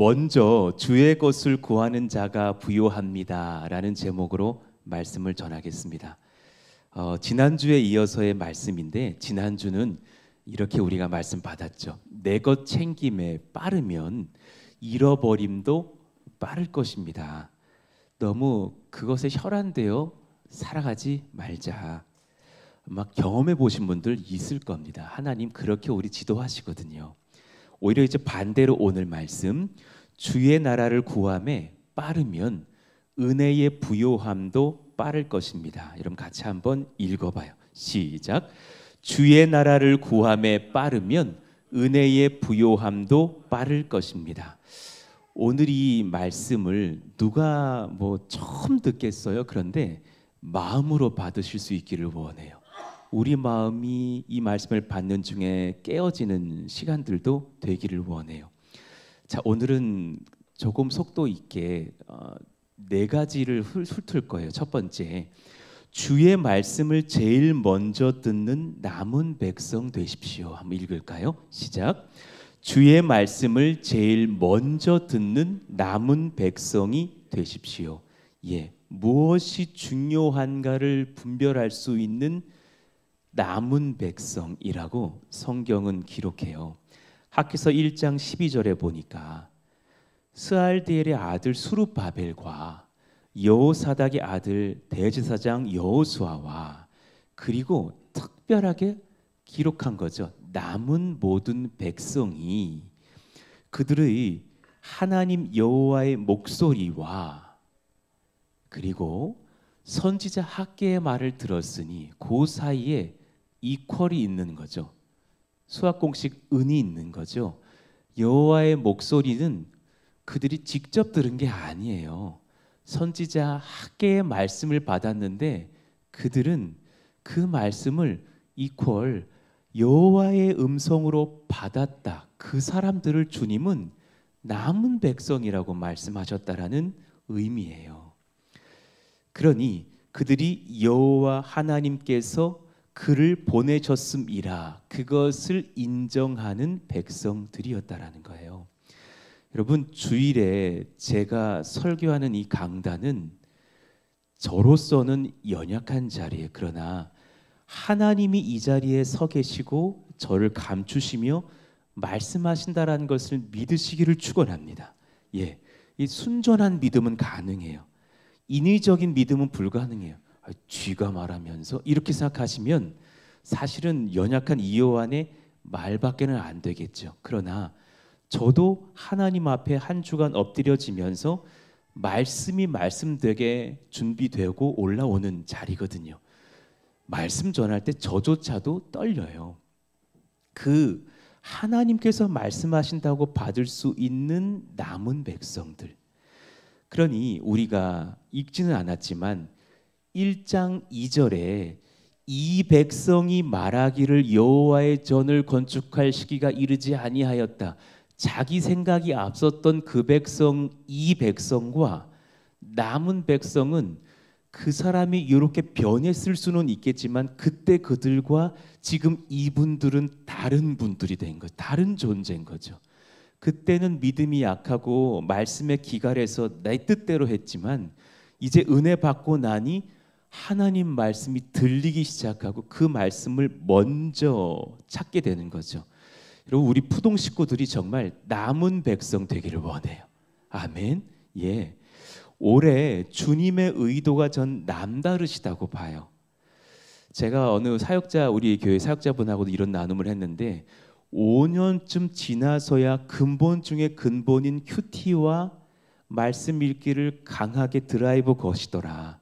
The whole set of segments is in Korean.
먼저 주의 것을 구하는 자가 부요합니다라는 제목으로 말씀을 전하겠습니다. 지난주에 이어서의 말씀인데 지난주는 이렇게 우리가 말씀 받았죠. 내 것 챙김에 빠르면 잃어버림도 빠를 것입니다. 너무 그것에 혈안되어 살아가지 말자. 막 경험해 보신 분들 있을 겁니다. 하나님 그렇게 우리 지도하시거든요. 오히려 이제 반대로 오늘 말씀, 주의 나라를 구함에 빠르면 은혜의 부요함도 빠를 것입니다. 여러분 같이 한번 읽어봐요. 시작. 주의 나라를 구함에 빠르면 은혜의 부요함도 빠를 것입니다. 오늘 이 말씀을 누가 처음 듣겠어요? 그런데 마음으로 받으실 수 있기를 원해요. 우리 마음이 이 말씀을 받는 중에 깨어지는 시간들도 되기를 원해요. 자, 오늘은 조금 속도 있게 네 가지를 훑을 거예요. 첫 번째, 주의 말씀을 제일 먼저 듣는 남은 백성 되십시오. 한번 읽을까요? 시작. 주의 말씀을 제일 먼저 듣는 남은 백성이 되십시오. 예, 무엇이 중요한가를 분별할 수 있는 남은 백성이라고 성경은 기록해요. 학기서 1장 12절에 보니까 스알디엘의 아들 수룹바벨과 여호사닥의 아들 대제사장 여호수아와 그리고 특별하게 기록한 거죠. 남은 모든 백성이 그들의 하나님 여호와의 목소리와 그리고 선지자 학개의 말을 들었으니 그 사이에 이퀄이 있는 거죠. 수학 공식 은이 있는 거죠. 여호와의 목소리는 그들이 직접 들은 게 아니에요. 선지자 학개의 말씀을 받았는데 그들은 그 말씀을 이퀄 여호와의 음성으로 받았다. 그 사람들을 주님은 남은 백성이라고 말씀하셨다라는 의미예요. 그러니 그들이 여호와 하나님께서 그를 보내셨음이라 그것을 인정하는 백성들이었다라는 거예요. 여러분, 주일에 제가 설교하는 이 강단은 저로서는 연약한 자리에, 그러나 하나님이 이 자리에 서 계시고 저를 감추시며 말씀하신다라는 것을 믿으시기를 축원합니다. 예, 이 순전한 믿음은 가능해요. 인위적인 믿음은 불가능해요. 쥐가 말하면서 이렇게 생각하시면 사실은 연약한 이 요한의 말밖에는 안 되겠죠. 그러나 저도 하나님 앞에 한 주간 엎드려지면서 말씀이 말씀되게 준비되고 올라오는 자리거든요. 말씀 전할 때 저조차도 떨려요. 그 하나님께서 말씀하신다고 받을 수 있는 남은 백성들. 그러니 우리가 읽지는 않았지만 1장 2절에 이 백성이 말하기를 여호와의 전을 건축할 시기가 이르지 아니하였다. 자기 생각이 앞섰던 그 백성, 이 백성과 남은 백성은 그 사람이 이렇게 변했을 수는 있겠지만 그때 그들과 지금 이분들은 다른 분들이 된 거죠. 다른 존재인 거죠. 그때는 믿음이 약하고 말씀에 기갈해서 내 뜻대로 했지만 이제 은혜 받고 나니 하나님 말씀이 들리기 시작하고 그 말씀을 먼저 찾게 되는 거죠. 여러분, 우리 푸동 식구들이 정말 남은 백성 되기를 원해요. 아멘. 예. 올해 주님의 의도가 전 남다르시다고 봐요. 제가 어느 사역자, 우리 교회 사역자분하고도 이런 나눔을 했는데 5년쯤 지나서야 근본 중에 근본인 큐티와 말씀 읽기를 강하게 드라이브 거시더라.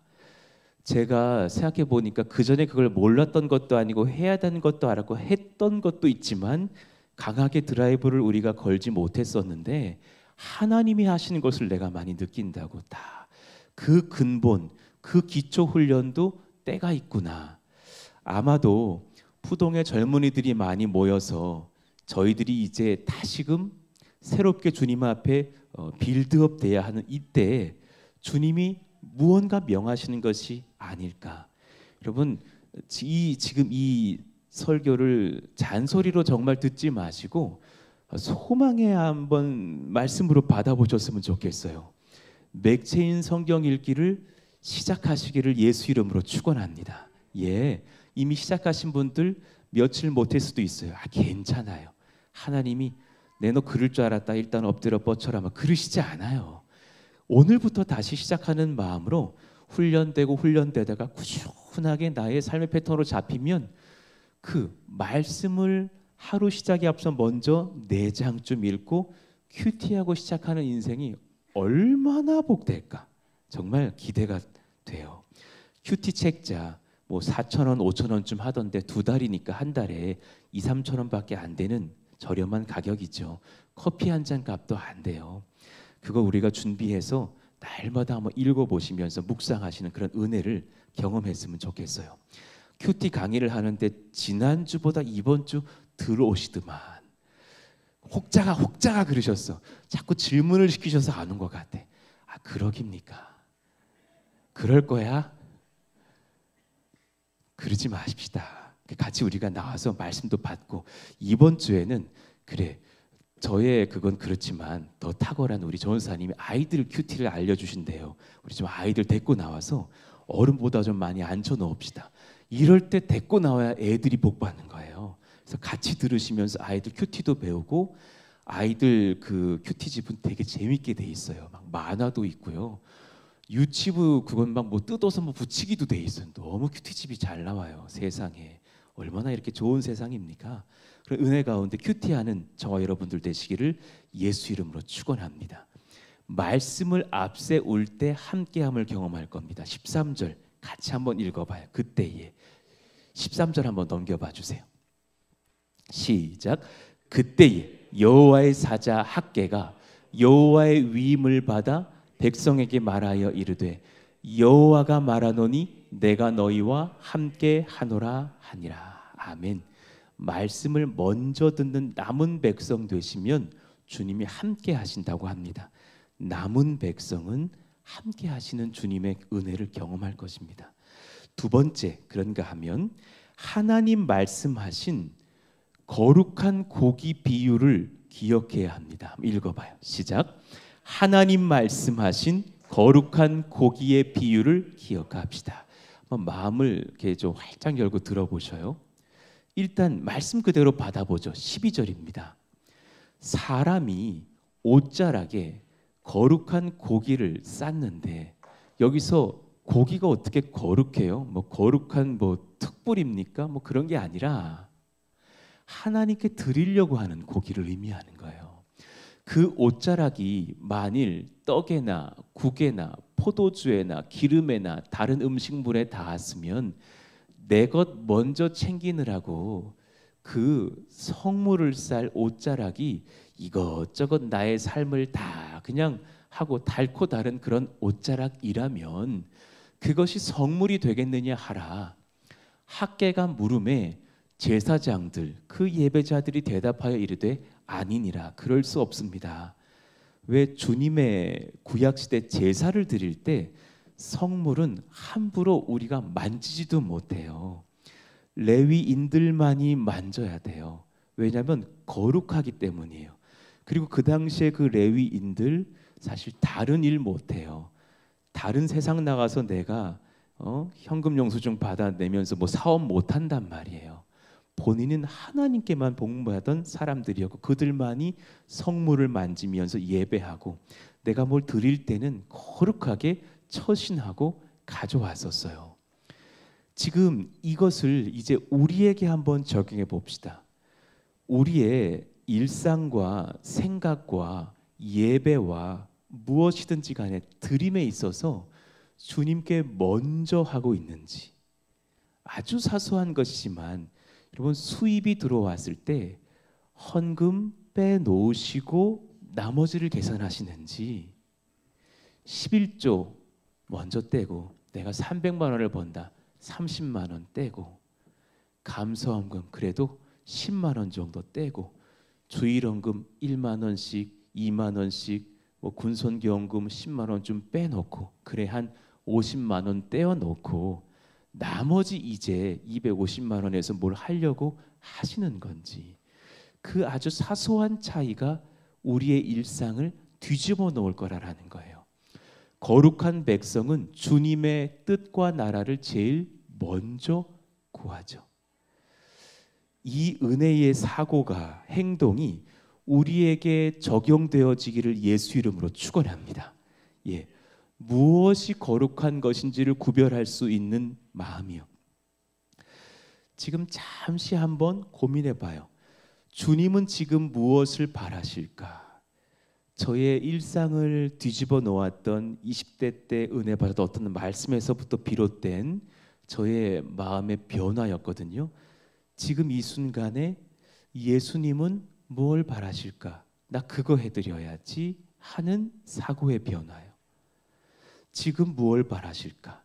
제가 생각해 보니까 그 전에 그걸 몰랐던 것도 아니고 해야 되는 것도 알았고 했던 것도 있지만 강하게 드라이브를 우리가 걸지 못했었는데 하나님이 하시는 것을 내가 많이 느낀다고. 다 그 근본, 그 기초 훈련도 때가 있구나. 아마도 푸동의 젊은이들이 많이 모여서 저희들이 이제 다시금 새롭게 주님 앞에 빌드업 돼야 하는 이때에 주님이 무언가 명하시는 것이 아닐까. 여러분, 지금 이 설교를 잔소리로 정말 듣지 마시고 소망의 한번 말씀으로 받아보셨으면 좋겠어요. 맥체인 성경 읽기를 시작하시기를 예수 이름으로 축원합니다. 예, 이미 시작하신 분들 며칠 못할 수도 있어요. 괜찮아요. 하나님이 내 너 그럴 줄 알았다 일단 엎드려 뻗쳐라 그러시지 않아요. 오늘부터 다시 시작하는 마음으로 훈련되고 훈련되다가 꾸준하게 나의 삶의 패턴으로 잡히면 그 말씀을 하루 시작에 앞서 먼저 4장쯤 읽고 큐티하고 시작하는 인생이 얼마나 복될까 정말 기대가 돼요. 큐티 책자 뭐 4,000원, 5,000원쯤 하던데 2달이니까 한 달에 2, 3,000원밖에 안 되는 저렴한 가격이죠. 커피 한 잔 값도 안 돼요. 그거 우리가 준비해서 날마다 한번 읽어보시면서 묵상하시는 그런 은혜를 경험했으면 좋겠어요. 큐티 강의를 하는데 지난주보다 이번 주 들어오시더만 혹자가 그러셨어. 자꾸 질문을 시키셔서 안 온 것 같아. 그러깁니까? 그럴 거야? 그러지 마십시다. 같이 우리가 나와서 말씀도 받고 이번 주에는 그래 저의 그건 그렇지만 더 탁월한 우리 전사님이 아이들 큐티를 알려주신대요. 우리 좀 아이들 데리고 나와서 어른보다 좀 많이 앉혀 놓읍시다. 이럴 때 데리고 나와야 애들이 복 받는 거예요. 그래서 같이 들으시면서 아이들 큐티도 배우고 아이들 그 큐티집은 되게 재밌게 돼 있어요. 막 만화도 있고요. 유치부 그건 막 뭐 뜯어서 뭐 붙이기도 돼 있어요. 너무 큐티집이 잘 나와요. 세상에 얼마나 이렇게 좋은 세상입니까? 그런 은혜 가운데 큐티하는 저와 여러분들 되시기를 예수 이름으로 축원합니다. 말씀을 앞세울 때 함께함을 경험할 겁니다. 13절 같이 한번 읽어봐요. 그때에 13절 한번 넘겨봐 주세요. 시작. 그때에 여호와의 사자 학개가 여호와의 위임을 받아 백성에게 말하여 이르되 여호와가 말하노니 내가 너희와 함께 하노라 하니라. 아멘. 말씀을 먼저 듣는 남은 백성 되시면 주님이 함께 하신다고 합니다. 남은 백성은 함께 하시는 주님의 은혜를 경험할 것입니다. 두 번째 그런가 하면 하나님 말씀하신 거룩한 고기 비유를 기억해야 합니다. 읽어봐요. 시작. 하나님 말씀하신 거룩한 고기의 비유를 기억합시다. 한번 마음을 이렇게 좀 활짝 열고 들어보셔요. 일단 말씀 그대로 받아보죠. 12절입니다. 사람이 옷자락에 거룩한 고기를 쌌는데 여기서 고기가 어떻게 거룩해요? 뭐 거룩한 뭐 특불입니까? 뭐 그런 게 아니라 하나님께 드리려고 하는 고기를 의미하는 거예요. 그 옷자락이 만일 떡에나 국에나 포도주에나 기름에나 다른 음식물에 닿았으면 내 것 먼저 챙기느라고 그 성물을 쌀 옷자락이 이것저것 나의 삶을 다 그냥 하고 닳고 다른 그런 옷자락이라면 그것이 성물이 되겠느냐 하라. 학개가 물음에 제사장들 그 예배자들이 대답하여 이르되 아니니라. 그럴 수 없습니다. 왜 주님의 구약시대 제사를 드릴 때 성물은 함부로 우리가 만지지도 못해요. 레위인들만이 만져야 돼요. 왜냐하면 거룩하기 때문이에요. 그리고 그 당시에 그 레위인들 사실 다른 일 못해요. 다른 세상 나가서 내가 현금 영수증 받아내면서 뭐 사업 못한단 말이에요. 본인은 하나님께만 복무하던 사람들이었고 그들만이 성물을 만지면서 예배하고 내가 뭘 드릴 때는 거룩하게 처신하고 가져왔었어요. 지금 이것을 이제 우리에게 한번 적용해 봅시다. 우리의 일상과 생각과 예배와 무엇이든지 간에 드림에 있어서 주님께 먼저 하고 있는지. 아주 사소한 것이지만 여러분 수입이 들어왔을 때 헌금 빼놓으시고 나머지를 계산하시는지 11조 먼저 떼고 내가 300만 원을 번다 30만 원 떼고 감사헌금 그래도 10만 원 정도 떼고 주일헌금 1만 원씩 2만 원씩 뭐 군선교원금 10만 원 좀 빼놓고 그래 한 50만 원 떼어놓고 나머지 이제 250만 원에서 뭘 하려고 하시는 건지. 그 아주 사소한 차이가 우리의 일상을 뒤집어 놓을 거라는 거예요. 거룩한 백성은 주님의 뜻과 나라를 제일 먼저 구하죠. 이 은혜의 사고가, 행동이 우리에게 적용되어지기를 예수 이름으로 축원합니다. 예, 무엇이 거룩한 것인지를 구별할 수 있는 마음이요. 지금 잠시 한번 고민해 봐요. 주님은 지금 무엇을 바라실까? 저의 일상을 뒤집어 놓았던 20대 때 은혜 받았던 어떤 말씀에서부터 비롯된 저의 마음의 변화였거든요. 지금 이 순간에 예수님은 뭘 바라실까? 나 그거 해드려야지 하는 사고의 변화예요. 지금 무엇을 바라실까?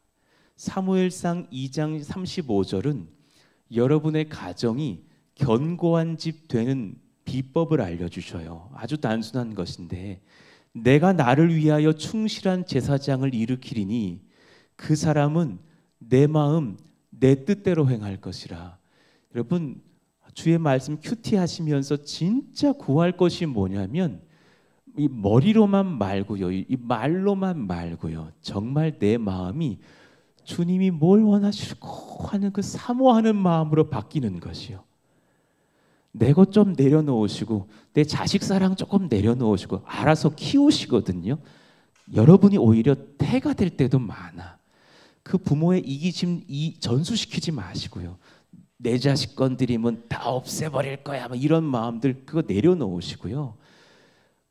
사무엘상 2장 35절은 여러분의 가정이 견고한 집 되는 비법을 알려주셔요. 아주 단순한 것인데, 내가 나를 위하여 충실한 제사장을 일으키리니 그 사람은 내 마음 내 뜻대로 행할 것이라. 여러분, 주의 말씀 큐티 하시면서 진짜 구할 것이 뭐냐면 이 머리로만 말고요, 이 말로만 말고요, 정말 내 마음이 주님이 뭘 원하실까 하는 그 사모하는 마음으로 바뀌는 것이요. 내 것 좀 내려놓으시고 내 자식 사랑 조금 내려놓으시고 알아서 키우시거든요. 여러분이 오히려 태가 될 때도 많아. 그 부모의 이기심 전수시키지 마시고요. 내 자식 건드리면 다 없애버릴 거야, 이런 마음들 그거 내려놓으시고요.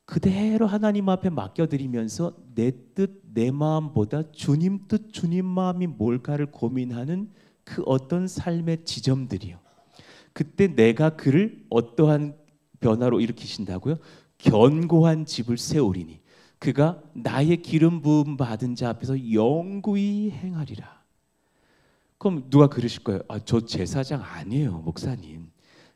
그대로 하나님 앞에 맡겨드리면서 내 뜻, 내 마음보다 주님 뜻, 주님 마음이 뭘까를 고민하는 그 어떤 삶의 지점들이요. 그때 내가 그를 어떠한 변화로 일으키신다고요? 견고한 집을 세우리니 그가 나의 기름 부음 받은 자 앞에서 영구히 행하리라. 그럼 누가 그러실 거예요? 저 제사장 아니에요, 목사님.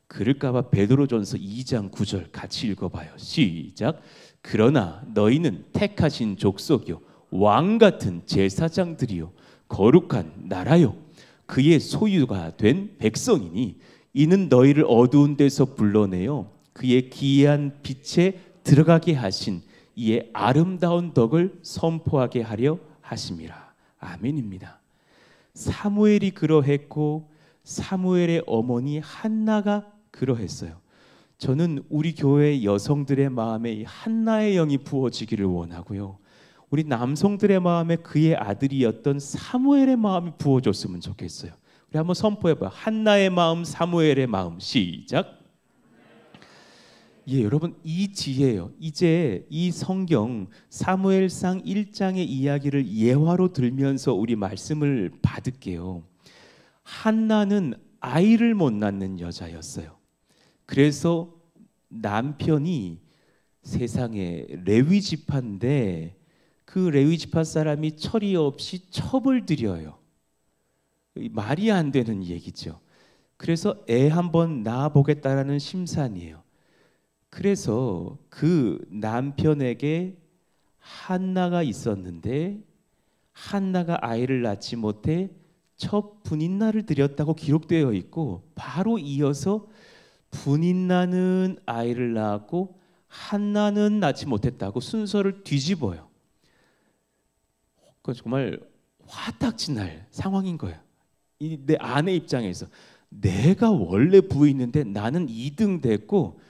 그럴까봐 베드로전서 2장 9절 같이 읽어봐요. 시작. 그러나 너희는 택하신 족속이요 왕 같은 제사장들이요 거룩한 나라요 그의 소유가 된 백성이니 이는 너희를 어두운 데서 불러내어 그의 기이한 빛에 들어가게 하신 이의 아름다운 덕을 선포하게 하려 하심이라. 아멘입니다. 사무엘이 그러했고 사무엘의 어머니 한나가 그러했어요. 저는 우리 교회 여성들의 마음에 한나의 영이 부어지기를 원하고요. 우리 남성들의 마음에 그의 아들이었던 사무엘의 마음이 부어졌으면 좋겠어요. 우리 한번 선포해봐요. 한나의 마음, 사무엘의 마음. 시작. 예, 여러분, 이 지혜요. 이제 이 성경 사무엘상 1장의 이야기를 예화로 들면서 우리 말씀을 받을게요. 한나는 아이를 못 낳는 여자였어요. 그래서 남편이 세상에 레위 지파인데 그 레위 지파 사람이 처리 없이 첩을 들여요. 말이 안 되는 얘기죠. 그래서 애 한번 낳아보겠다라는 심산이에요. 그래서 그 남편에게 한나가 있었는데 한나가 아이를 낳지 못해 첫 분인날을 드렸다고 기록되어 있고 바로 이어서 분인나는 아이를 낳았고 한나는 낳지 못했다고 순서를 뒤집어요. 그건 정말 화딱지 날 상황인 거예요. 내 아내 입장에서 내가 원래 부인인데 나는 2등 됐고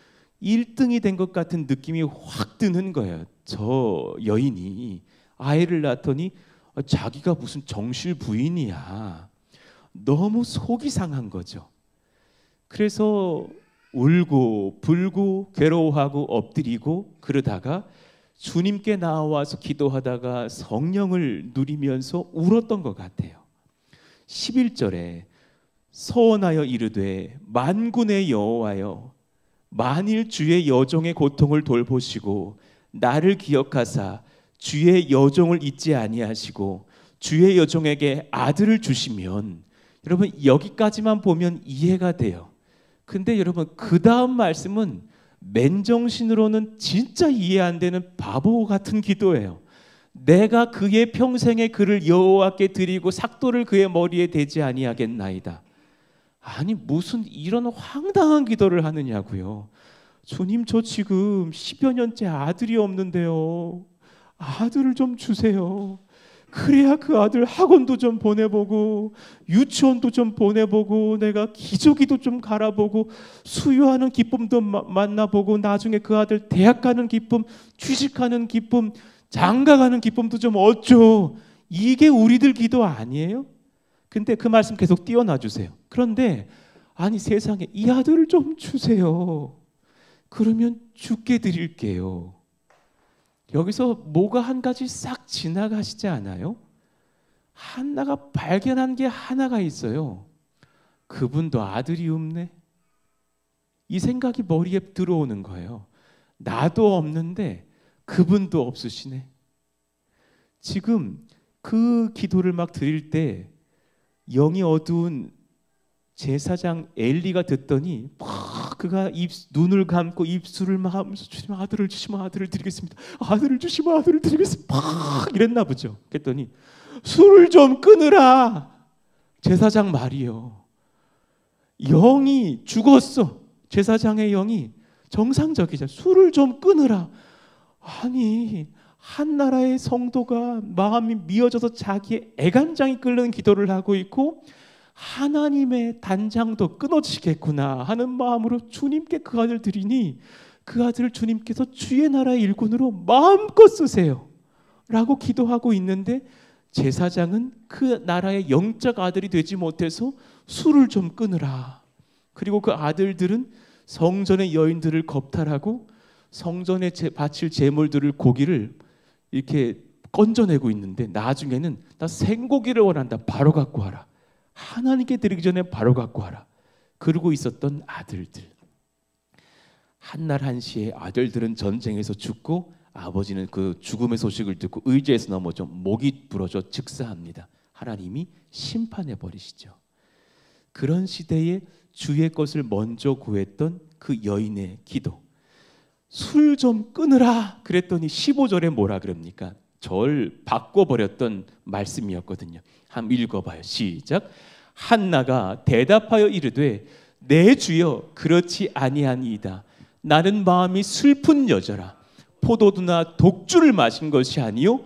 1등이 된 것 같은 느낌이 확 드는 거예요. 저 여인이 아이를 낳더니 자기가 무슨 정실 부인이야. 너무 속이 상한 거죠. 그래서 울고 불고 괴로워하고 엎드리고 그러다가 주님께 나와서 기도하다가 성령을 누리면서 울었던 것 같아요. 11절에 서원하여 이르되 만군의 여호와여 만일 주의 여종의 고통을 돌보시고 나를 기억하사 주의 여종을 잊지 아니하시고 주의 여종에게 아들을 주시면, 여러분 여기까지만 보면 이해가 돼요. 근데 여러분 그 다음 말씀은 맨정신으로는 진짜 이해 안 되는 바보 같은 기도예요. 내가 그의 평생의 그를 여호와께 드리고 삭도를 그의 머리에 대지 아니하겠나이다. 아니 무슨 이런 황당한 기도를 하느냐고요. 주님, 저 지금 10여 년째 아들이 없는데요. 아들을 좀 주세요. 그래야 그 아들 학원도 좀 보내보고 유치원도 좀 보내보고 내가 기저귀도 좀 갈아보고 수유하는 기쁨도 만나보고 나중에 그 아들 대학 가는 기쁨, 취직하는 기쁨, 장가 가는 기쁨도 좀 얻죠. 이게 우리들 기도 아니에요? 근데 그 말씀 계속 띄워놔 주세요. 그런데 아니 세상에 이 아들을 좀 주세요. 그러면 주께 드릴게요. 여기서 뭐가 한 가지 싹 지나가시지 않아요? 한나가 발견한 게 하나가 있어요. 그분도 아들이 없네. 이 생각이 머리에 들어오는 거예요. 나도 없는데 그분도 없으시네. 지금 그 기도를 막 드릴 때 영이 어두운 제사장 엘리가 듣더니 막 그가 눈을 감고 입술을 막 하면서 주님 아들을 주시면 아들을 드리겠습니다. 아들을 주시면 아들을 드리겠습니다. 막 이랬나 보죠. 그랬더니 술을 좀 끊으라. 제사장 말이요. 영이 죽었어. 제사장의 영이 정상적이죠. 술을 좀 끊으라. 아니 한 나라의 성도가 마음이 미어져서 자기의 애간장이 끓는 기도를 하고 있고 하나님의 단장도 끊어지겠구나 하는 마음으로 주님께 그 아들 드리니 그 아들을 주님께서 주의 나라의 일꾼으로 마음껏 쓰세요 라고 기도하고 있는데 제사장은 그 나라의 영적 아들이 되지 못해서 술을 좀 끊으라. 그리고 그 아들들은 성전의 여인들을 겁탈하고 성전에 바칠 제물들을 고기를 이렇게 건져내고 있는데 나중에는 나 생고기를 원한다. 바로 갖고 와라. 하나님께 드리기 전에 바로 갖고 와라. 그러고 있었던 아들들. 한날 한시에 아들들은 전쟁에서 죽고 아버지는 그 죽음의 소식을 듣고 의자에서 넘어져 목이 부러져 즉사합니다. 하나님이 심판해 버리시죠. 그런 시대에 주의 것을 먼저 구했던 그 여인의 기도. 술 좀 끊으라 그랬더니 15절에 뭐라 그럽니까? 절 바꿔버렸던 말씀이었거든요. 한번 읽어봐요. 시작. 한나가 대답하여 이르되 내 주여 그렇지 아니하니이다. 나는 마음이 슬픈 여자라. 포도주나 독주를 마신 것이 아니요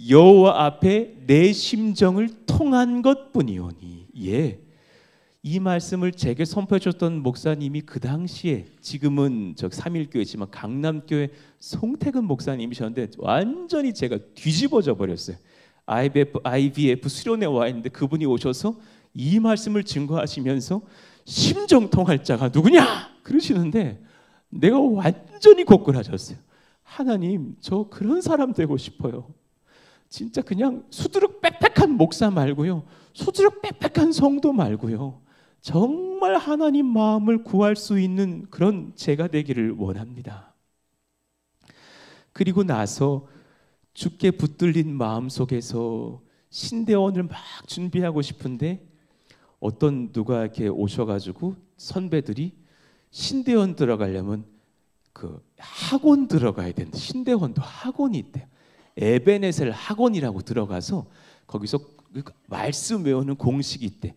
여호와 앞에 내 심정을 통한 것뿐이오니. 예. 이 말씀을 제게 선포해 줬던 목사님이 그 당시에 지금은 저 삼일교회지만 강남교회 송태근 목사님이셨는데 완전히 제가 뒤집어져 버렸어요. IVF 수련회 와 있는데 그분이 오셔서 이 말씀을 증거하시면서 심정 통할 자가 누구냐 그러시는데 내가 완전히 고꾸라졌어요. 하나님, 저 그런 사람 되고 싶어요. 진짜 그냥 수두룩 빽빽한 목사 말고요, 수두룩 빽빽한 성도 말고요, 정말 하나님 마음을 구할 수 있는 그런 제가 되기를 원합니다. 그리고 나서 주께 붙들린 마음 속에서 신대원을 막 준비하고 싶은데 어떤 누가 이렇게 오셔가지고 선배들이 신대원 들어가려면 그 학원 들어가야 된다. 신대원도 학원이 있대요. 에베네셀 학원이라고 들어가서 거기서 말씀 외우는 공식이 있대.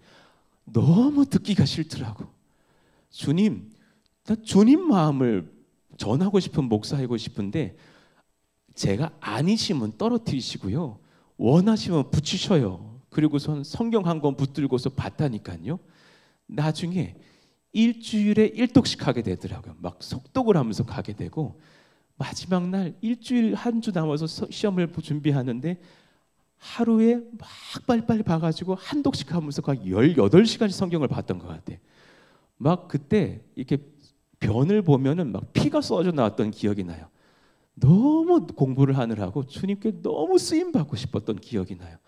너무 듣기가 싫더라고. 주님, 나 주님 마음을 전하고 싶은 목사이고 싶은데 제가 아니시면 떨어뜨리시고요, 원하시면 붙이셔요. 그리고선 성경 한 권 붙들고서 봤다니까요. 나중에 일주일에 1독씩 하게 되더라고요. 막 속독을 하면서 가게 되고 마지막 날 일주일 한 주 남아서 시험을 준비하는데 하루에 막 빨리빨리 봐가지고 한 독씩 하면서 거의 18시간씩 성경을 봤던 것 같아. 막 그때 이렇게 변을 보면은 막 피가 쏟아져 나왔던 기억이 나요. 너무 공부를 하느라고 주님께 너무 쓰임 받고 싶었던 기억이 나요.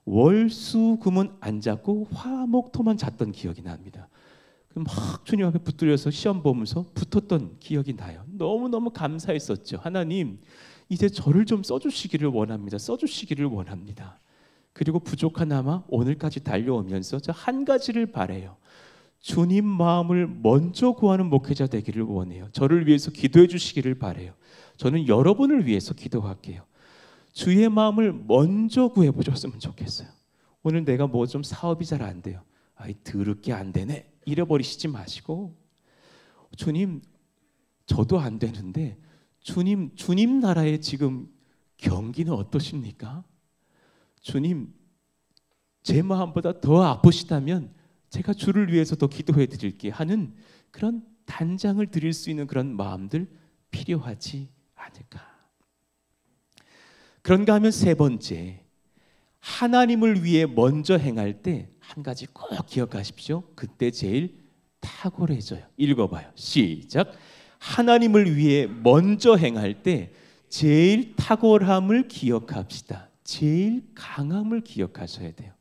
월수금은 안 잡고 화목토만 잤던 기억이 납니다. 막 주님 앞에 붙들려서 시험 보면서 붙었던 기억이 나요. 너무너무 감사했었죠. 하나님, 이제 저를 좀 써주시기를 원합니다. 써주시기를 원합니다. 그리고 부족하나마 오늘까지 달려오면서 저 한 가지를 바래요. 주님 마음을 먼저 구하는 목회자 되기를 원해요. 저를 위해서 기도해 주시기를 바래요. 저는 여러분을 위해서 기도할게요. 주의 마음을 먼저 구해보셨으면 좋겠어요. 오늘 내가 뭐 좀 사업이 잘 안 돼요. 아이 더럽게 안 되네 잃어버리시지 마시고, 주님 저도 안 되는데 주님 나라의 지금 경기는 어떠십니까? 주님 제 마음보다 더 아프시다면 제가 주를 위해서 더 기도해 드릴게 하는 그런 단장을 드릴 수 있는 그런 마음들 필요하지 않을까. 그런가 하면 세 번째, 하나님을 위해 먼저 행할 때 한 가지 꼭 기억하십시오. 그때 제일 탁월해져요. 읽어봐요. 시작. 하나님을 위해 먼저 행할 때 제일 탁월함을 기억합시다. 제일 강함을 기억하셔야 돼요.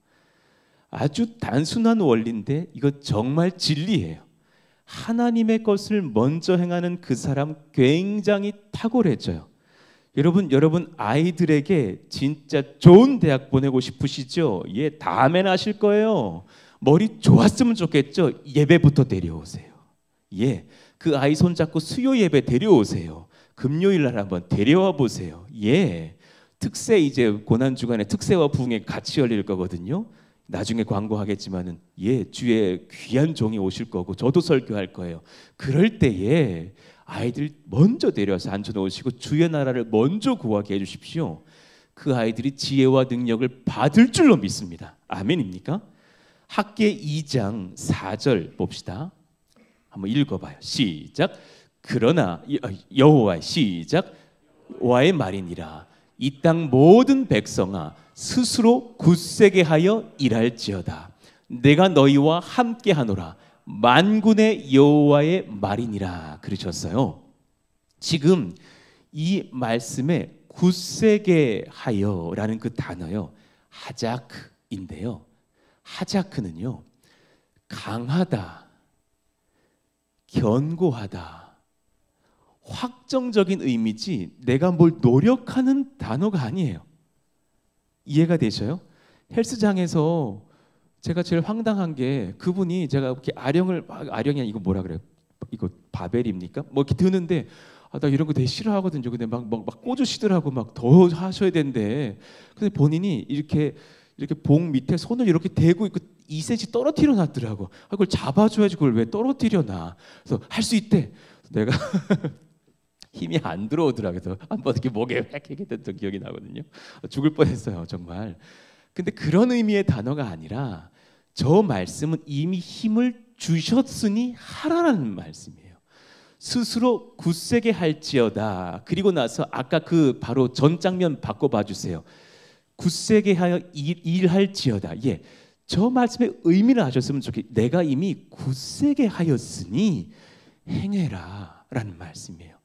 아주 단순한 원리인데 이거 정말 진리예요. 하나님의 것을 먼저 행하는 그 사람 굉장히 탁월해져요. 여러분 아이들에게 진짜 좋은 대학 보내고 싶으시죠? 예, 다음엔 하실 거예요. 머리 좋았으면 좋겠죠? 예배부터 데려오세요. 예, 그 아이 손잡고 수요 예배 데려오세요. 금요일 날 한번 데려와 보세요. 예, 특세 이제 고난 주간에 특세와 부흥회 같이 열릴 거거든요. 나중에 광고하겠지만은 예, 주의 귀한 종이 오실 거고 저도 설교할 거예요. 그럴 때에 아이들 먼저 데려와서 앉혀놓으시고 주의 나라를 먼저 구하게 해주십시오. 그 아이들이 지혜와 능력을 받을 줄로 믿습니다. 아멘입니까? 학계 2장 4절 봅시다. 한번 읽어봐요. 시작. 그러나 여호와의 시작. 여호와의 말이니라. 이 땅 모든 백성아 스스로 굳세게 하여 일할지어다. 내가 너희와 함께하노라. 만군의 여호와의 말이니라 그러셨어요. 지금 이 말씀에 굳세게 하여라는 그 단어요, 하자크인데요. 하자크는요, 강하다, 견고하다, 확정적인 의미지 내가 뭘 노력하는 단어가 아니에요. 이해가 되셔요? 헬스장에서 제가 제일 황당한 게 그분이 제가 이렇게 아령이 이거 뭐라 그래요? 이거 바벨입니까? 뭐 이렇게 드는데 나 이런 거 되게 싫어하거든요. 근데 막 꽂으시더라고. 막 더 하셔야 된대. 근데 본인이 이렇게 봉 밑에 손을 이렇게 대고 있고 2cm 떨어뜨려 놨더라고. 그걸 잡아줘야지 그걸 왜 떨어뜨려 놔. 그래서 할 수 있대. 내가 힘이 안 들어오더라고요. 그래서 한번 이렇게 목에 획 됐던 기억이 나거든요. 죽을 뻔했어요, 정말. 근데 그런 의미의 단어가 아니라 저 말씀은 이미 힘을 주셨으니 하라는 말씀이에요. 스스로 굳세게 할지어다. 그리고 나서 아까 그 바로 전 장면 바꿔봐 주세요. 굳세게 하여 일할지어다. 예, 저 말씀의 의미를 아셨으면 좋겠어요. 내가 이미 굳세게 하였으니 행해라 라는 말씀이에요.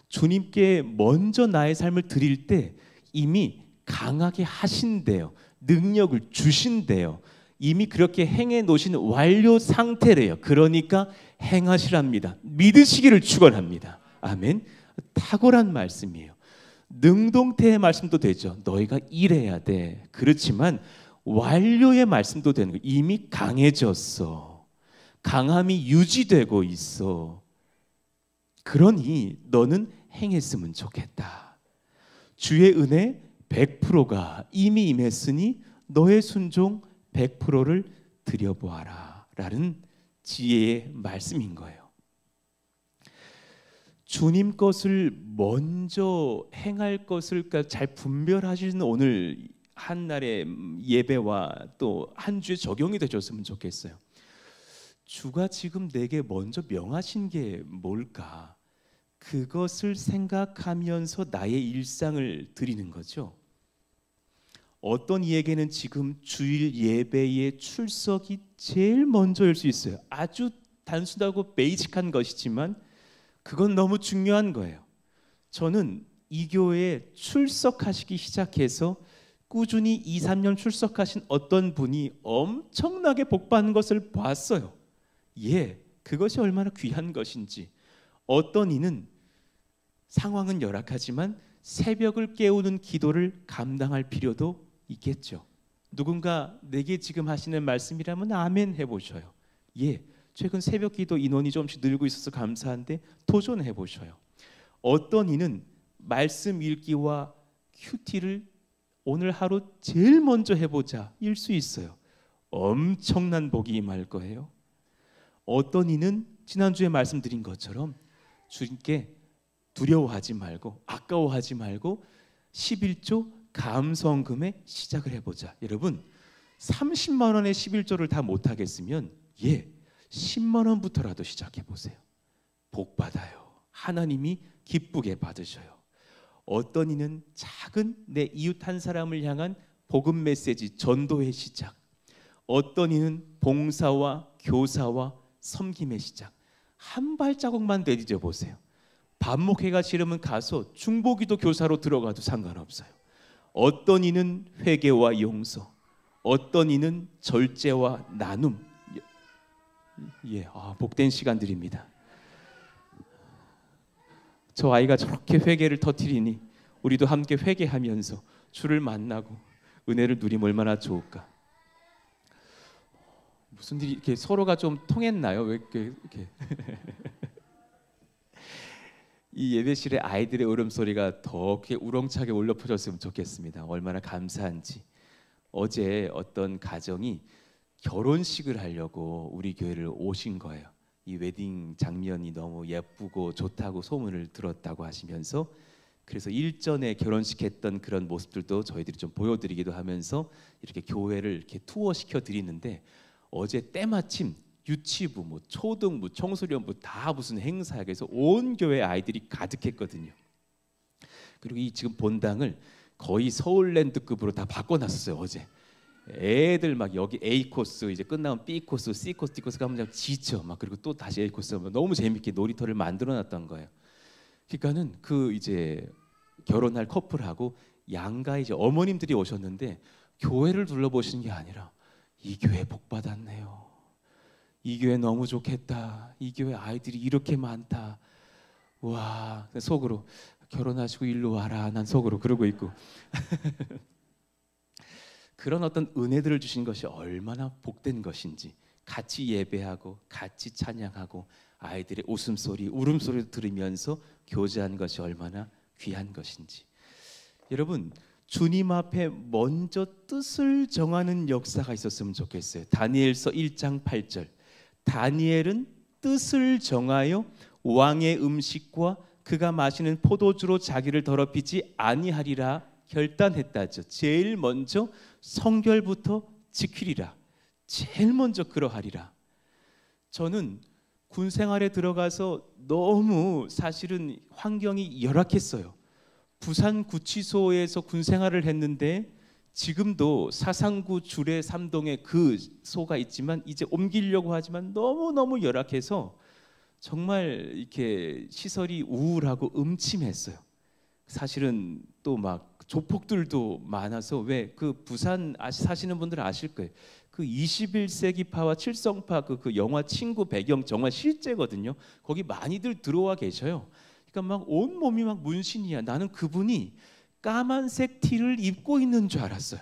주님께 먼저 나의 삶을 드릴 때 이미 강하게 하신대요. 능력을 주신대요. 이미 그렇게 행해 놓으신 완료 상태래요. 그러니까 행하시랍니다. 믿으시기를 축원합니다. 아멘. 탁월한 말씀이에요. 능동태의 말씀도 되죠. 너희가 일해야 돼. 그렇지만 완료의 말씀도 되는 거예요. 이미 강해졌어. 강함이 유지되고 있어. 그러니 너는 행했으면 좋겠다. 주의 은혜 100%가 이미 임했으니 너의 순종 100%를 드려보아라 라는 지혜의 말씀인 거예요. 주님 것을 먼저 행할 것을 잘 분별하시는 오늘 한 날의 예배와 또 한 주에 적용이 되셨으면 좋겠어요. 주가 지금 내게 먼저 명하신 게 뭘까? 그것을 생각하면서 나의 일상을 드리는 거죠. 어떤 이에게는 지금 주일 예배의 출석이 제일 먼저일 수 있어요. 아주 단순하고 베이직한 것이지만 그건 너무 중요한 거예요. 저는 이 교회에 출석하시기 시작해서 꾸준히 2, 3년 출석하신 어떤 분이 엄청나게 복받는 것을 봤어요. 예, 그것이 얼마나 귀한 것인지. 어떤 이는 상황은 열악하지만 새벽을 깨우는 기도를 감당할 필요도 있겠죠. 누군가 내게 지금 하시는 말씀이라면 아멘 해보셔요. 예, 최근 새벽 기도 인원이 조금씩 늘고 있어서 감사한데 도전해 보셔요. 어떤 이는 말씀 읽기와 큐티를 오늘 하루 제일 먼저 해보자 일 수 있어요. 엄청난 복이 임할 거예요. 어떤 이는 지난주에 말씀드린 것처럼 주님께 두려워하지 말고 아까워하지 말고 11조 감성금에 시작을 해보자. 여러분 30만 원의 11조를 다 못하겠으면 10만 원부터라도 시작해보세요. 복 받아요. 하나님이 기쁘게 받으셔요. 어떤 이는 작은 내 이웃 한 사람을 향한 복음 메시지 전도의 시작, 어떤 이는 봉사와 교사와 섬김의 시작, 한 발자국만 내디뎌 보세요. 반목회가 싫으면 가서 중보기도 교사로 들어가도 상관없어요. 어떤 이는 회개와 용서, 어떤 이는 절제와 나눔. 복된 시간들입니다. 저 아이가 저렇게 회개를 터뜨리니 우리도 함께 회개하면서 주를 만나고 은혜를 누리면 얼마나 좋을까. 무슨 일이 이렇게 서로가 좀 통했나요? 왜 이렇게 이 예배실에 아이들의 울음소리가 더 우렁차게 울려 퍼졌으면 좋겠습니다. 얼마나 감사한지. 어제 어떤 가정이 결혼식을 하려고 우리 교회를 오신 거예요. 이 웨딩 장면이 너무 예쁘고 좋다고 소문을 들었다고 하시면서, 그래서 일전에 결혼식 했던 그런 모습들도 저희들이 좀 보여드리기도 하면서 이렇게 교회를 이렇게 투어 시켜 드리는데, 어제 때마침 유치부, 초등부, 청소년부 다 무슨 행사에서 온 교회 아이들이 가득했거든요. 그리고 이 지금 본당을 거의 서울랜드급으로 다 바꿔놨었어요. 어제 애들 막 여기 A 코스 이제 끝나면 B 코스, C 코스, D 코스 가면 그냥 지쳐 막, 그리고 또 다시 A 코스 하면 너무 재밌게 놀이터를 만들어놨던 거예요. 그러니까는 그 이제 결혼할 커플하고 양가 이제 어머님들이 오셨는데 교회를 둘러보시는 게 아니라 이 교회 복 받았네요. 이 교회 너무 좋겠다. 이 교회 아이들이 이렇게 많다. 와, 속으로 결혼하시고 일로 와라. 난 속으로 그러고 있고. 그런 어떤 은혜들을 주신 것이 얼마나 복된 것인지, 같이 예배하고 같이 찬양하고 아이들의 웃음소리, 울음소리를 들으면서 교제한 것이 얼마나 귀한 것인지. 여러분, 주님 앞에 먼저 뜻을 정하는 역사가 있었으면 좋겠어요. 다니엘서 1장 8절. 다니엘은 뜻을 정하여 왕의 음식과 그가 마시는 포도주로 자기를 더럽히지 아니하리라 결단했다죠. 제일 먼저 성결부터 지키리라. 제일 먼저 그러하리라. 저는 군 생활에 들어가서 너무 사실은 환경이 열악했어요. 부산 구치소에서 군 생활을 했는데 지금도 사상구 주례 3동에 그 소가 있지만 이제 옮기려고 하지만 너무너무 열악해서 정말 이렇게 시설이 우울하고 음침했어요. 사실은 또 막 조폭들도 많아서, 왜 그 부산 사시는 분들은 아실 거예요. 그 21세기파와 칠성파 그 영화 친구 배경 정말 실제거든요. 거기 많이들 들어와 계셔요. 그러니까 막 온 몸이 막 문신이야. 나는 그분이 까만색 티를 입고 있는 줄 알았어요.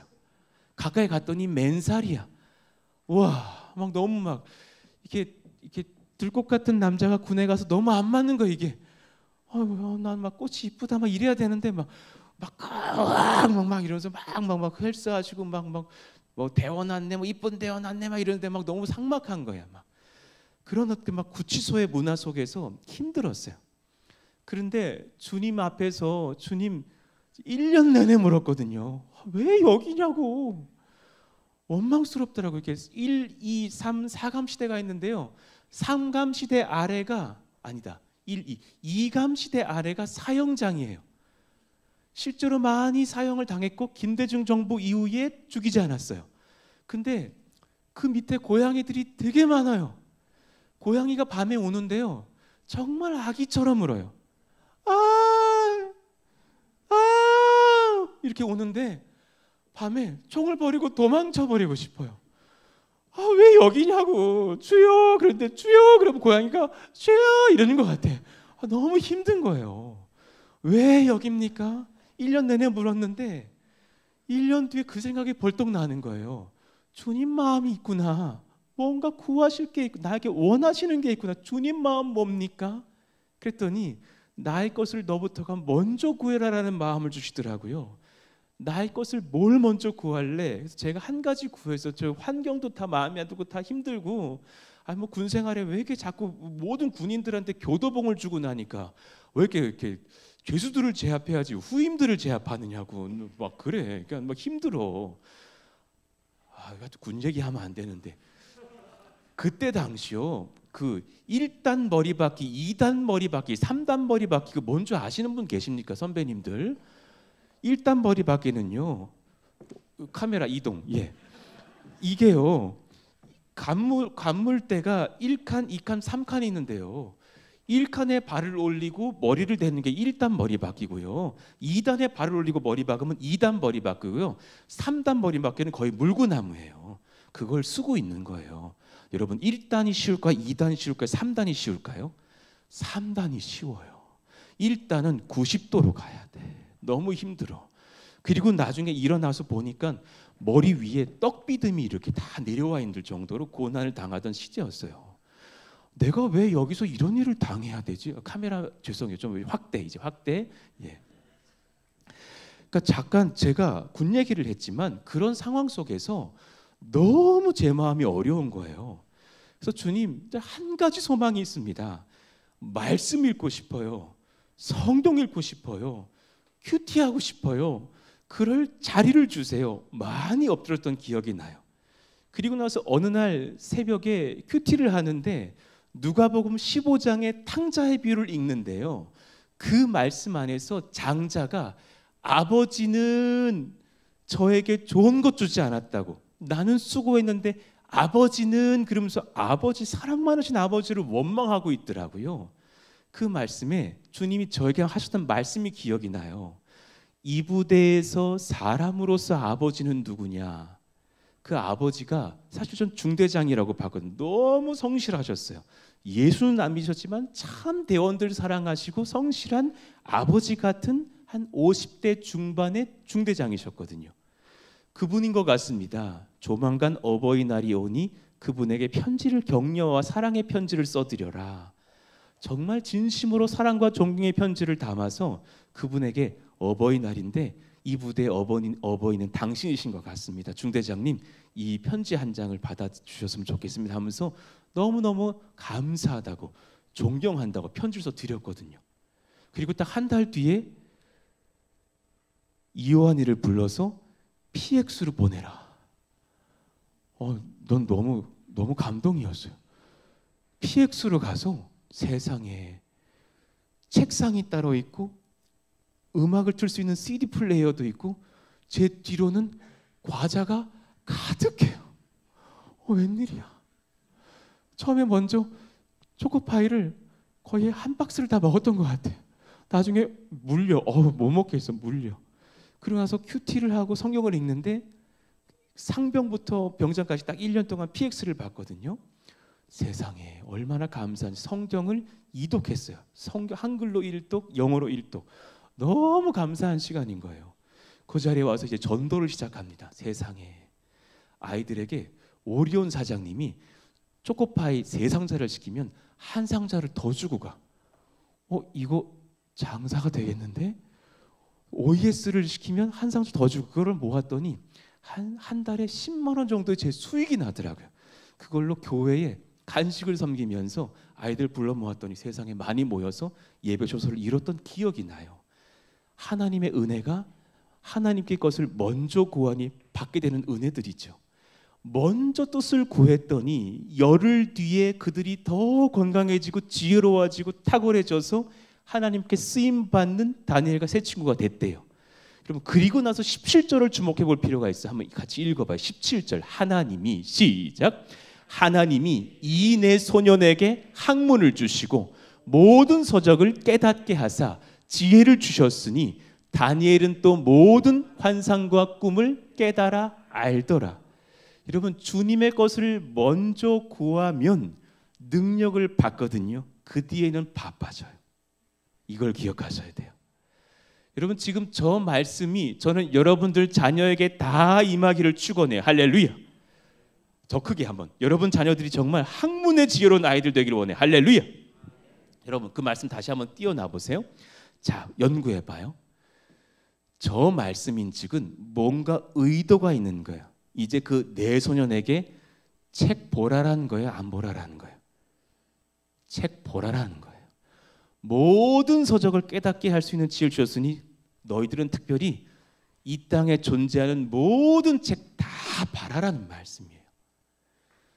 가까이 갔더니 맨살이야. 와, 막 너무 막 이렇게 들꽃 같은 남자가 군에 가서 너무 안 맞는 거야 이게. 난 막 꽃이 이쁘다 막 이래야 되는데 막 이러면서 막 헬스하시고 뭐 대원았네, 뭐 이쁜 대원았네 막 이러는데 막 너무 삭막한 거야. 막 그런 어떤 막 구치소의 문화 속에서 힘들었어요. 그런데 주님 앞에서 주님 1년 내내 물었거든요. 왜 여기냐고. 원망스럽더라고요. 이렇게 1, 2, 3, 4감 시대가 있는데요. 3감 시대 아래가 아니다. 2감 시대 아래가 사형장이에요. 실제로 많이 사형을 당했고 김대중 정부 이후에 죽이지 않았어요. 근데 그 밑에 고양이들이 되게 많아요. 고양이가 밤에 우는데요. 정말 아기처럼 울어요. 이렇게 우는데 밤에 총을 버리고 도망쳐 버리고 싶어요. 왜 여기냐고. 주여. 그런데 주여 그러면 고양이가 주여 이러는 것 같아. 너무 힘든 거예요. 왜 여깁니까? 1년 내내 물었는데 1년 뒤에 그 생각이 벌떡 나는 거예요. 주님 마음이 있구나. 뭔가 구하실 게 있고 나에게 원하시는 게 있구나. 주님 마음 뭡니까? 그랬더니 나의 것을 너부터가 먼저 구해라라는 마음을 주시더라고요. 나의 것을 뭘 먼저 구할래? 그래서 제가 한 가지 구해서 저 환경도 다 마음에 안 들고 다 힘들고 뭐 군생활에 왜 이렇게 자꾸 모든 군인들한테 교도봉을 주고 나니까 왜 이렇게 죄수들을 제압해야지 후임들을 제압하느냐고 막 그래. 그러니까 막 힘들어. 군 얘기하면 안 되는데 그때 당시요 그 1단 머리박기, 2단 머리박기, 3단 머리박기 그 뭔지 아시는 분 계십니까 선배님들? 1단 머리박기는요 카메라 이동 이게요 간물대가 1칸, 2칸, 3칸이 있는데요 1칸에 발을 올리고 머리를 대는 게 1단 머리박기고요 2단에 발을 올리고 머리 박으면 2단 머리박기고요 3단 머리박기는 거의 물구나무예요. 그걸 쓰고 있는 거예요. 여러분 1단이 쉬울까요? 2단이 쉬울까요? 3단이 쉬울까요? 3단이 쉬워요. 1단은 90도로 가야 돼. 너무 힘들어. 그리고 나중에 일어나서 보니까 머리 위에 떡비듬이 이렇게 다 내려와 있는 정도로 고난을 당하던 시대였어요. 내가 왜 여기서 이런 일을 당해야 되지? 카메라 죄송해요. 좀 확대 이제 확대. 그러니까 잠깐 제가 군 얘기를 했지만 그런 상황 속에서 너무 제 마음이 어려운 거예요. 그래서 주님 한 가지 소망이 있습니다. 말씀 읽고 싶어요. 성경 읽고 싶어요. 큐티하고 싶어요. 그럴 자리를 주세요. 많이 엎드렸던 기억이 나요. 그리고 나서 어느 날 새벽에 큐티를 하는데 누가복음 15장의 탕자의 비유를 읽는데요. 그 말씀 안에서 장자가 아버지는 저에게 좋은 것 주지 않았다고. 나는 수고했는데 아버지는 그러면서 아버지 사랑 많으신 아버지를 원망하고 있더라고요. 그 말씀에 주님이 저에게 하셨던 말씀이 기억이 나요. 이 부대에서 사람으로서 아버지는 누구냐? 그 아버지가 사실 전 중대장이라고 봤거든요. 너무 성실하셨어요. 예수는 안 믿으셨지만 참 대원들 사랑하시고 성실한 아버지 같은 한 50대 중반의 중대장이셨거든요. 그분인 것 같습니다. 조만간 어버이날이 오니 그분에게 편지를 격려와 사랑의 편지를 써드려라. 정말 진심으로 사랑과 존경의 편지를 담아서 그분에게 어버이날인데 이 부대의 어버이는 당신이신 것 같습니다. 중대장님 이 편지 한 장을 받아주셨으면 좋겠습니다 하면서 너무너무 감사하다고 존경한다고 편지를 써드렸거든요. 그리고 딱 한 달 뒤에 이요한이를 불러서 PX로 보내라. 넌 너무 감동이었어요. PX로 가서 세상에 책상이 따로 있고 음악을 틀 수 있는 CD 플레이어도 있고 제 뒤로는 과자가 가득해요. 웬일이야. 처음에 먼저 초코파이를 거의 한 박스를 다 먹었던 것 같아요. 나중에 물려. 못 먹겠어. 물려. 그러고 나서 큐티를 하고 성경을 읽는데 상병부터 병장까지 딱 1년 동안 PX를 봤거든요. 세상에 얼마나 감사한지 성경을 이독했어요. 성경 한글로 1독, 영어로 1독. 너무 감사한 시간인 거예요. 그 자리에 와서 이제 전도를 시작합니다. 세상에 아이들에게 오리온 사장님이 초코파이 3상자를 시키면 한 상자를 더 주고 가. 이거 장사가 되겠는데? OES를 시키면 한 상자 더 주고 그거를 모았더니 한 달에 10만 원 정도의 제 수익이 나더라고요. 그걸로 교회에 간식을 섬기면서 아이들 불러 모았더니 세상에 많이 모여서 예배 조서를 이뤘던 기억이 나요. 하나님의 은혜가 하나님께 것을 먼저 구하니 받게 되는 은혜들이죠. 먼저 뜻을 구했더니 열흘 뒤에 그들이 더 건강해지고 지혜로워지고 탁월해져서 하나님께 쓰임받는 다니엘과 세 친구가 됐대요. 그럼 그리고 나서 17절을 주목해 볼 필요가 있어요. 한번 같이 읽어봐요. 17절 하나님이 시작. 하나님이 이 네 소년에게 학문을 주시고 모든 서적을 깨닫게 하사 지혜를 주셨으니 다니엘은 또 모든 환상과 꿈을 깨달아 알더라. 여러분 주님의 것을 먼저 구하면 능력을 받거든요. 그 뒤에는 바빠져요. 이걸 기억하셔야 돼요. 여러분 지금 저 말씀이 저는 여러분들 자녀에게 다 임하기를 축원해요. 할렐루야. 더 크게 한번. 여러분 자녀들이 정말 학문의 지혜로운 아이들 되기를 원해. 할렐루야. 여러분 그 말씀 다시 한번 띄워놔 보세요. 자 연구해 봐요. 저 말씀인즉은 뭔가 의도가 있는 거예요. 이제 그 내 소년에게 책 보라라는 거예요, 안 보라라는 거예요? 책 보라라는 거예요. 모든 서적을 깨닫게 할 수 있는 지혜를 주셨으니 너희들은 특별히 이 땅에 존재하는 모든 책 다 봐라라는 말씀이에요.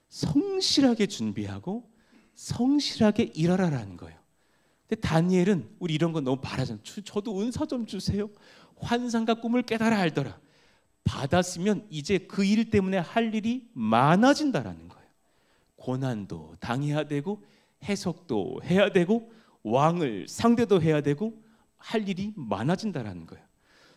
성실하게 준비하고 성실하게 일하라라는 거예요. 근데 다니엘은 우리 이런 거 너무 바라잖아요. 저도 은사 좀 주세요. 환상과 꿈을 깨달아 알더라. 받았으면 이제 그 일 때문에 할 일이 많아진다라는 거예요. 고난도 당해야 되고 해석도 해야 되고 왕을 상대도 해야 되고 할 일이 많아진다라는 거예요.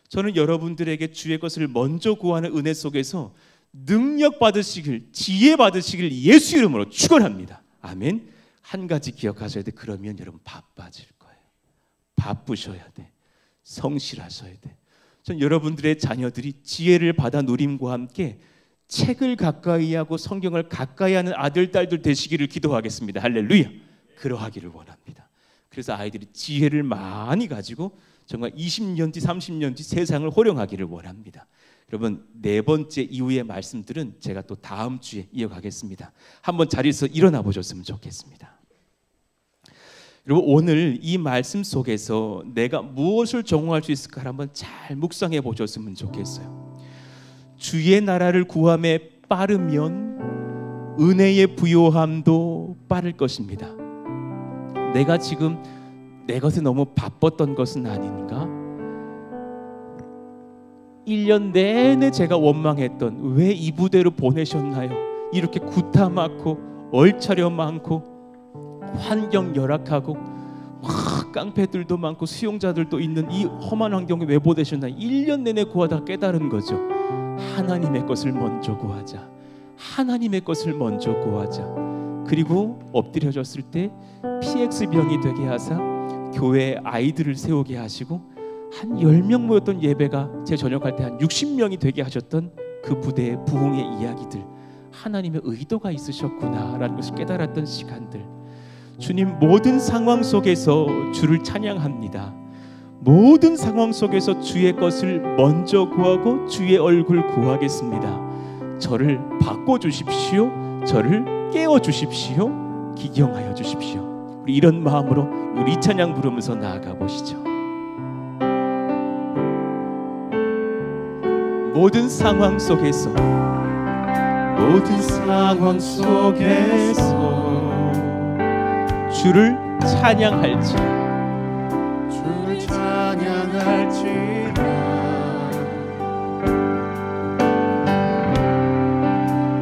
저는 여러분들에게 주의 것을 먼저 구하는 은혜 속에서 능력 받으시길, 지혜 받으시길 예수 이름으로 축원합니다. 아멘. 한 가지 기억하셔야 돼. 그러면 여러분 바빠질 거예요. 바쁘셔야 돼. 성실하셔야 돼. 전 여러분들의 자녀들이 지혜를 받아 누림과 함께 책을 가까이 하고 성경을 가까이 하는 아들, 딸들 되시기를 기도하겠습니다. 할렐루야. 그러하기를 원합니다. 그래서 아이들이 지혜를 많이 가지고 정말 20년 뒤, 30년 뒤 세상을 호령하기를 원합니다. 여러분, 네 번째 이후의 말씀들은 제가 또 다음 주에 이어가겠습니다. 한번 자리에서 일어나 보셨으면 좋겠습니다. 여러분, 오늘 이 말씀 속에서 내가 무엇을 적용할 수 있을까 한번 잘 묵상해 보셨으면 좋겠어요. 주의 나라를 구함에 빠르면 은혜의 부요함도 빠를 것입니다. 내가 지금 내 것에 너무 바빴던 것은 아닌가? 1년 내내 제가 원망했던 왜 이 부대로 보내셨나요? 이렇게 구타 많고 얼차려 많고 환경 열악하고 깡패들도 많고 수용자들도 있는 이 험한 환경에 왜 보내셨나요? 1년 내내 구하다 깨달은 거죠. 하나님의 것을 먼저 구하자. 하나님의 것을 먼저 구하자. 그리고 엎드려졌을 때 PX병이 되게 하사 교회에 아이들을 세우게 하시고 한 10명 모였던 예배가 제 전역할 때 한 60명이 되게 하셨던 그 부대의 부흥의 이야기들, 하나님의 의도가 있으셨구나라는 것을 깨달았던 시간들. 주님, 모든 상황 속에서 주를 찬양합니다. 모든 상황 속에서 주의 것을 먼저 구하고 주의 얼굴 구하겠습니다. 저를 바꿔주십시오. 저를 깨워주십시오. 기경하여 주십시오. 우리 이런 마음으로 우리 찬양 부르면서 나아가 보시죠. 모든 상황 속에서 주를 찬양할지라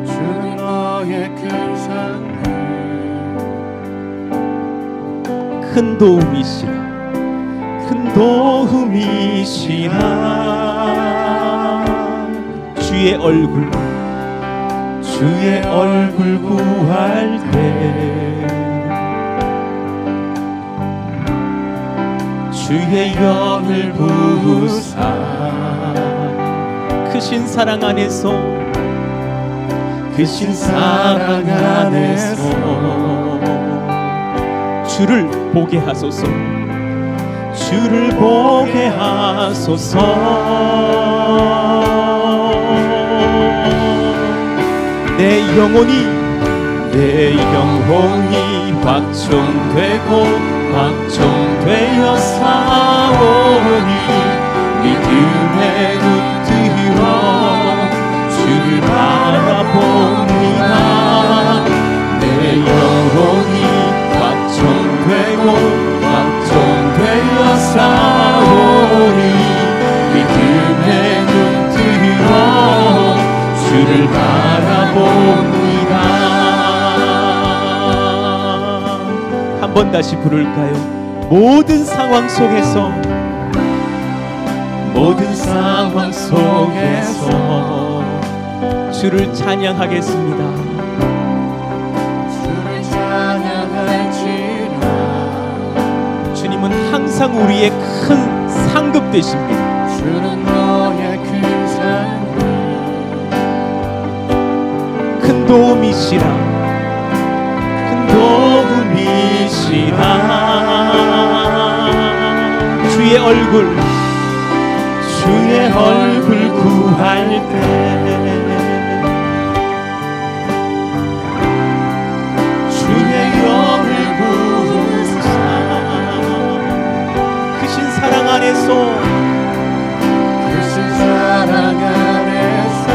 주는 너의 큰 산을 큰 도움이시라 주의 얼굴 구할 때 주의 영을 부으사 크신 사랑 안에서 주를 보게 하소서. 내 영혼이 확정되어 사오니 믿음에 붙들어 주를 바라봅니다. 내 영혼이 확정되어 사오니 믿음에 눈뜨러 주를 바라봅니다. 한 번 다시 부를까요? 모든 상황 속에서 주를 찬양하겠습니다. 주님은 항상 우리의 큰 상급 되십니다. 주는 너의 큰 상급 큰 도움이시라 주의 주의 얼굴 구할 때 주의 영을 부으사 크신 사랑 안에서 크신 사랑 안에서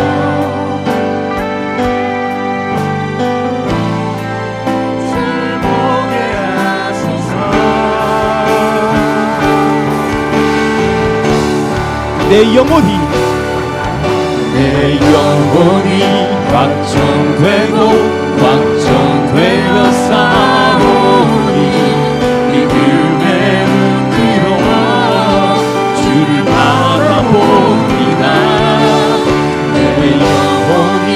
주를 보게 하소서 내 영혼이 확정되고 확정되어 싸우니 믿음의 눈으로 주를 바라봅니다. 내 영혼이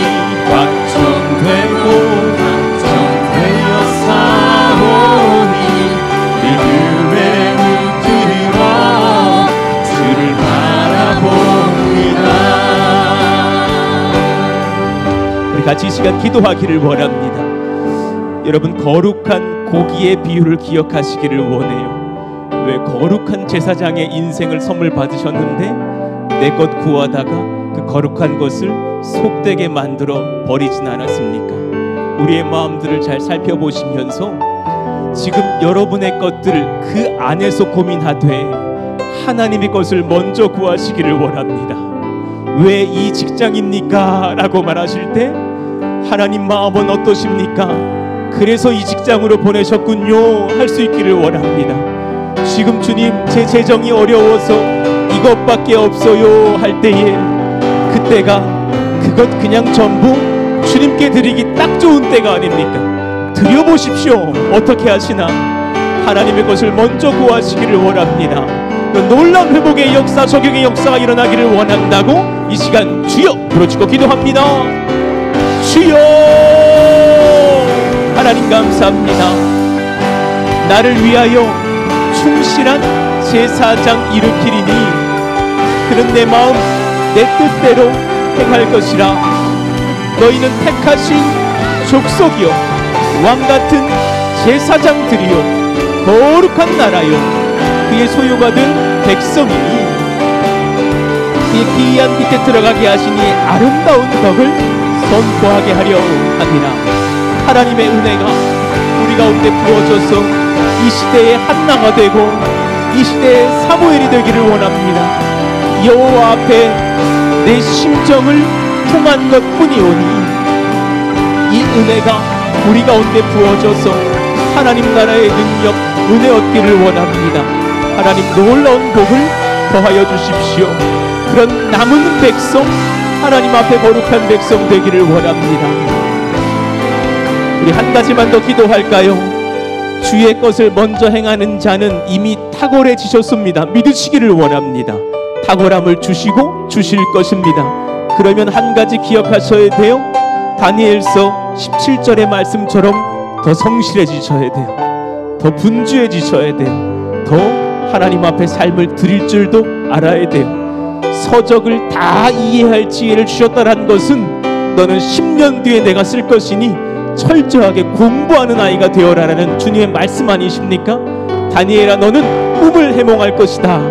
확정되고 확정되어 싸우니 믿음의 눈으로 주를 바라봅니다. 같이 이 시간 기도하기를 원합니다. 여러분, 거룩한 고기의 비유를 기억하시기를 원해요. 왜 거룩한 제사장의 인생을 선물 받으셨는데 내 것 구하다가 그 거룩한 것을 속되게 만들어 버리진 않았습니까? 우리의 마음들을 잘 살펴보시면서 지금 여러분의 것들을 그 안에서 고민하되 하나님의 것을 먼저 구하시기를 원합니다. 왜 이 직장입니까? 라고 말하실 때 하나님 마음은 어떠십니까? 그래서 이 직장으로 보내셨군요 할 수 있기를 원합니다. 지금 주님 제 재정이 어려워서 이것밖에 없어요 할 때에 그때가 그것 그냥 전부 주님께 드리기 딱 좋은 때가 아닙니까? 드려보십시오. 어떻게 하시나? 하나님의 것을 먼저 구하시기를 원합니다. 놀라운 회복의 역사, 적용의 역사가 일어나기를 원한다고 이 시간 주여 부르짖고 기도합니다. 주여, 하나님 감사합니다. 나를 위하여 충실한 제사장 일으키리니 그는 내 마음 내 뜻대로 행할 것이라. 너희는 택하신 족속이요 왕같은 제사장들이요 거룩한 나라요 그의 소유받은 백성이니 그의 기이한 빛에 들어가게 하시니 아름다운 덕을 선포하게 하려 합니다. 하나님의 은혜가 우리 가운데 부어져서 이 시대의 한나가 되고 이 시대의 사무엘이 되기를 원합니다. 여호와 앞에 내 심정을 통한 것뿐이오니 이 은혜가 우리 가운데 부어져서 하나님 나라의 능력, 은혜 얻기를 원합니다. 하나님 놀라운 복을 더하여 주십시오. 그런 남은 백성, 하나님 앞에 거룩한 백성 되기를 원합니다. 우리 한 가지만 더 기도할까요? 주의 것을 먼저 행하는 자는 이미 탁월해지셨습니다. 믿으시기를 원합니다. 탁월함을 주시고 주실 것입니다. 그러면 한 가지 기억하셔야 돼요. 다니엘서 17절의 말씀처럼 더 성실해지셔야 돼요. 더 분주해지셔야 돼요. 더 하나님 앞에 삶을 드릴 줄도 알아야 돼요. 서적을 다 이해할 지혜를 주셨다는 것은 너는 10년 뒤에 내가 쓸 것이니 철저하게 공부하는 아이가 되어라라는 주님의 말씀 아니십니까? 다니엘아, 너는 꿈을 해몽할 것이다,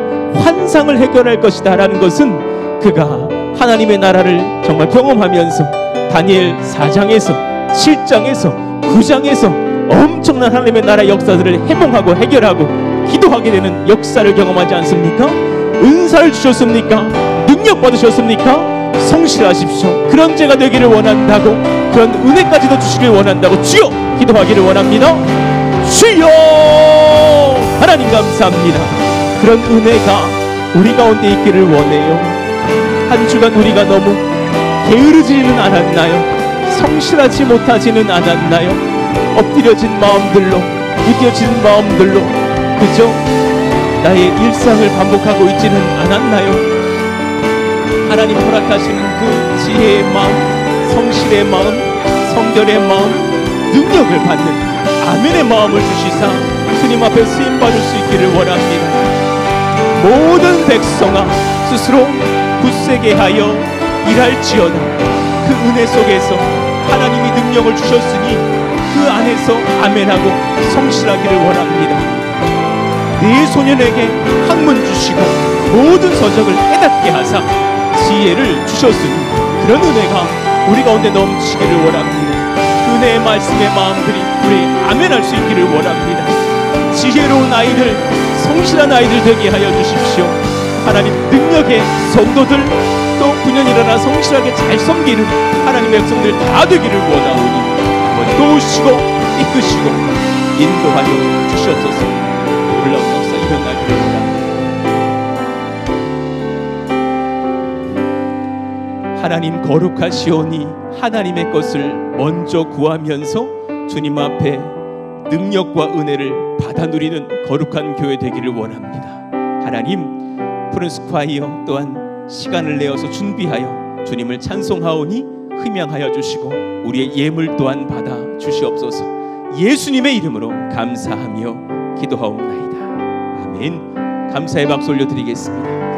환상을 해결할 것이다 라는 것은 그가 하나님의 나라를 정말 경험하면서 다니엘 4장에서 7장에서 9장에서 엄청난 하나님의 나라 역사들을 해몽하고 해결하고 기도하게 되는 역사를 경험하지 않습니까? 은사를 주셨습니까? 능력 받으셨습니까? 성실하십시오. 그런 제가 되기를 원한다고, 그런 은혜까지도 주시길 원한다고 주여 기도하기를 원합니다. 주여, 하나님 감사합니다. 그런 은혜가 우리 가운데 있기를 원해요. 한 주간 우리가 너무 게으르지는 않았나요? 성실하지 못하지는 않았나요? 엎드려진 마음들로, 무뎌진 마음들로 그저 나의 일상을 반복하고 있지는 않았나요? 하나님 허락하시는 그 지혜의 마음, 성실의 마음, 성결의 마음, 능력을 받는 아멘의 마음을 주시사 주님 앞에 쓰임받을 수 있기를 원합니다. 모든 백성아 스스로 굳세게 하여 일할지어다. 그 은혜 속에서 하나님이 능력을 주셨으니 그 안에서 아멘하고 성실하기를 원합니다. 네 소년에게 학문 주시고 모든 서적을 깨닫게 하사 지혜를 주셨으니 그런 은혜가 우리 가운데 넘치기를 원합니다. 은혜의 말씀의 마음들이 우리 아멘할 수 있기를 원합니다. 지혜로운 아이들, 성실한 아이들 되게 하여 주십시오. 하나님, 능력의 성도들, 또 9년 일어나 성실하게 잘 섬기는 하나님의 백성들 다 되기를 원하오니 한번 도우시고 이끄시고 인도하여 주시옵소서. 놀라운 역사 일어나기를 원합니다. 하나님 거룩하시오니 하나님의 것을 먼저 구하면서 주님 앞에 능력과 은혜를 받아 누리는 거룩한 교회 되기를 원합니다. 하나님, 푸른 스콰이어 또한 시간을 내어서 준비하여 주님을 찬송하오니 흠양하여 주시고 우리의 예물 또한 받아 주시옵소서. 예수님의 이름으로 감사하며 기도하옵나이다. 아멘. 감사의 박수 올려드리겠습니다.